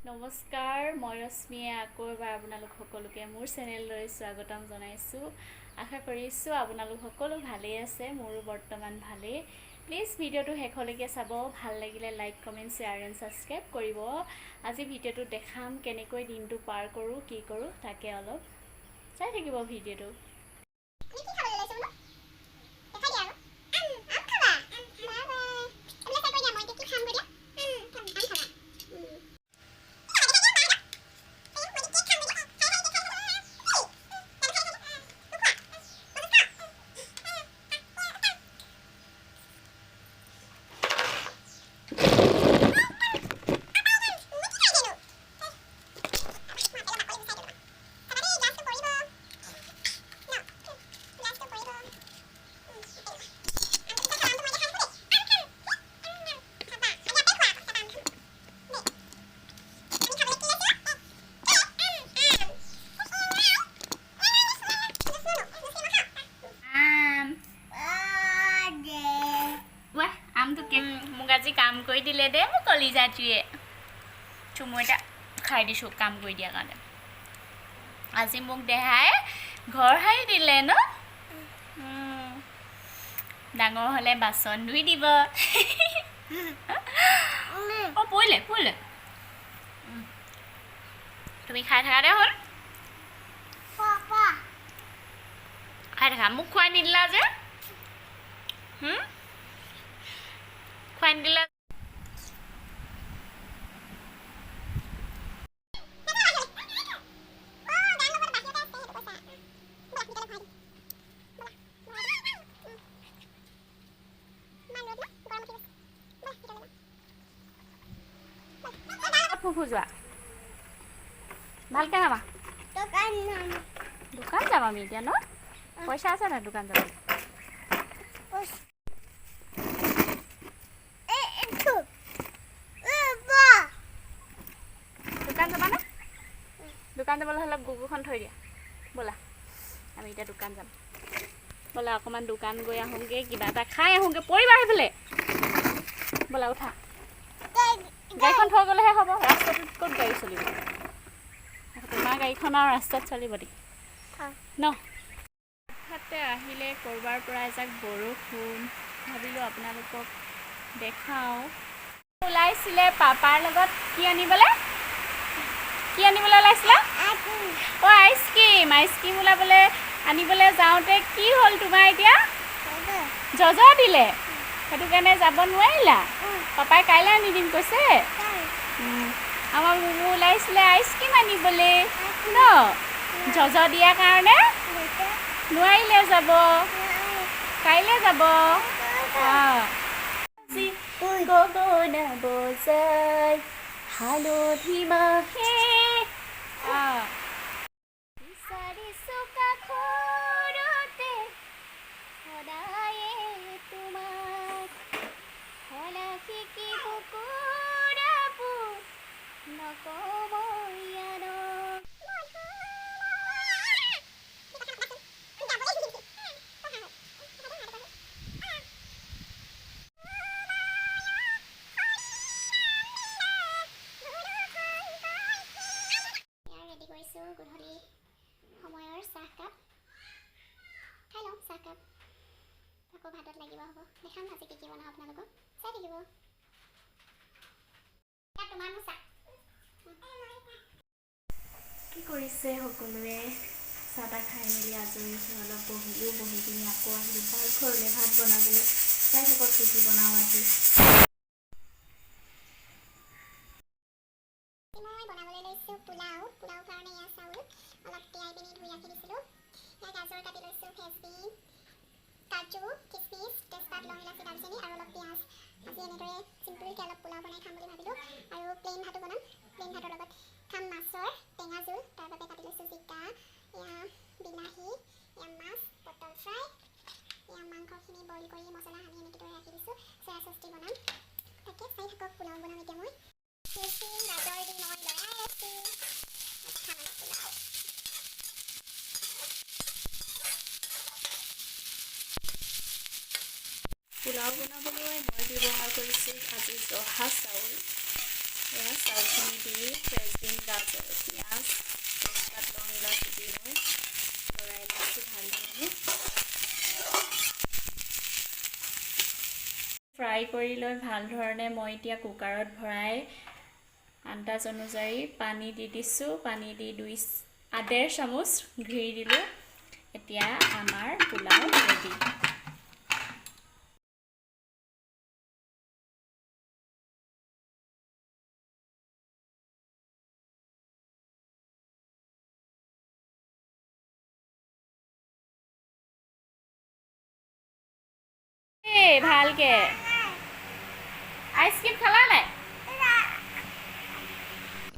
নমস্কাৰ মই ৰশ্মিয়ে আকৌ এবাৰ আপোনালোক সকলোকে মোৰ চেনেললৈ স্বাগতম জনাইছোঁ। আশা কৰিছোঁ আপোনালোক সকলো ভালেই আছে, মোৰো বৰ্তমান ভালেই। প্লিজ ভিডিঅ'টো শেষলৈকে চাব, ভাল লাগিলে like comment share and subscribe কৰিব। আজি ভিডিঅ'টো দেখাম কেনেকৈ দিনটো পাৰ কৰোঁ, কি কৰোঁ তাকে অলপ চাই থাকিব ভিডিঅ'টো। মোক আজি কাম কৰি দিলে দে মোক কলিজাটোৱে চুমু এটা খাই দিছোঁ কাম কৰি দিয়াৰ কাৰণে। আজি মোক দেহাই ঘৰ সাৰি দিলে ন, ডাঙৰ হ'লে বাচন ধুই দিব। পৰিলে তুমি খাই থাকা দে হ'ল, খাই থাকা। মোক খুৱাই নিদিলা যে, খুৱাই নিদিলা। ফুফু যোৱা ভালকৈ যাবা, দোকান যাম আমি এতিয়া ন, পইচা আছে নাই দোকান যাব? দোকান যাবানে? দোকান যাবলৈ হ'লে গুগুখন থৈ দিয়া, ব'লা আমি এতিয়া দোকান যাম। ব'লা অকণমান দোকান গৈ আহোঁগৈ, কিবা এটা খাই আহোঁগৈ। পৰিবা সেইফালে, ব'লা উঠা। গাড়ীখন থৈ গ'লেহে হ'ব, ৰাস্তাটোত ক'ত গাড়ী চলিব? তোমাৰ গাড়ীখন আৰু ৰাস্তাত চলিব নেকি ন? হঠাতে আহিলে ক'ৰবাৰ পৰা এজাক বৰষুণ, ভাবিলোঁ আপোনালোকক দেখাওঁ। ওলাইছিলে পাপাৰ লগত কি আনিবলৈ ওলাইছিলা? অঁ আইচক্ৰীম ওলাবলৈ আনিবলৈ যাওঁতে কি হ'ল তোমাৰ এতিয়া? জজ দিলে, সেইটো কাৰণে যাব নোৱাৰিলা। পাপাই কাইলৈ আনি দিম কৈছে। আমাৰ মুমু ওলাইছিলে আইচক্ৰীম আনিবলৈ ন, জজ দিয়াৰ কাৰণে নোৱাৰিলে যাব, কাইলৈ যাব। গগনা বজাই হালধি মাহে বিচাৰিছোঁ কাষৰতে সদায়ে তোমাক, হলা শিকি বুকুৰাবো নকব ইয়ানক। গধূলি সময়ৰ চাহকাপ খাই লওঁ, চাহকাপ আকৌ ভাতত লাগিব হ'ব। দেখাম আজি কি বনাওঁ আপোনালোকক, চাই থাকিব। কি কৰিছে সকলোৱে? চাহ তাহ খাই মেলি আজৰি হৈ অলপ বহিলোঁ, বহি পিনি আকৌ আহিলোঁ পাকঘৰলৈ ভাত বনাবলৈ। চাই থাকক কি বনাওঁ আজি। মই বনাবলৈ লৈছোঁ পোলাও কাৰণে এয়া চাউল অলপ তিয়াই পিনি ধুই ৰাখি দিছিলোঁ। ইয়াত গাজৰ কাটি লৈছোঁ, ফেচবিন, কাজু, কিচমিচ, তেজপাত, লং, ইলাচি, দালচেনি আৰু অলপ পিঁয়াজ। আজি এনেদৰে চিম্পুলকৈ অলপ পোলাও বনাই খাম বুলি ভাবিলোঁ। আৰু প্লেইন ভাতো বনাম, প্লেইন ভাতৰ লগত খাম মাছৰ টেঙা জোল। তাৰ বাবে কাটি লৈছোঁ জিকা, এয়া বিলাহী, এয়া মাছ, পটল ফ্ৰাই, এয়া মাংসখিনি বইল কৰি মছলা সানি এনেকৈ ৰাখি দিছোঁ। চয়া চচ দি বনাম, তাকে চাই থাকক। পোলাও বনাম এতিয়া মই। গাজৰ দি মই লৰাই আছোঁ, খাম পোলাও। পোলাও বনাবলৈ মই ব্যৱহাৰ কৰিছোঁ আজি জহা চাউল। এয়া চাউলখিনি দি ফ্ৰেঞ্চবিন গাজৰ পিঁয়াজ তেজপাত লং ইলাচি দি মই লৰাই লৈছোঁ ভালদৰে ফ্ৰাই কৰি লৈ ভাল ধৰণে মই এতিয়া কুকাৰত ভৰাই আন্দাজ অনুযায়ী পানী দি দিছোঁ পানী দি 1.5 চামুচ ঘি দিলোঁ এতিয়া আমাৰ পোলাও ৰেডি ভালকে আইচক্ৰীম খালা নাই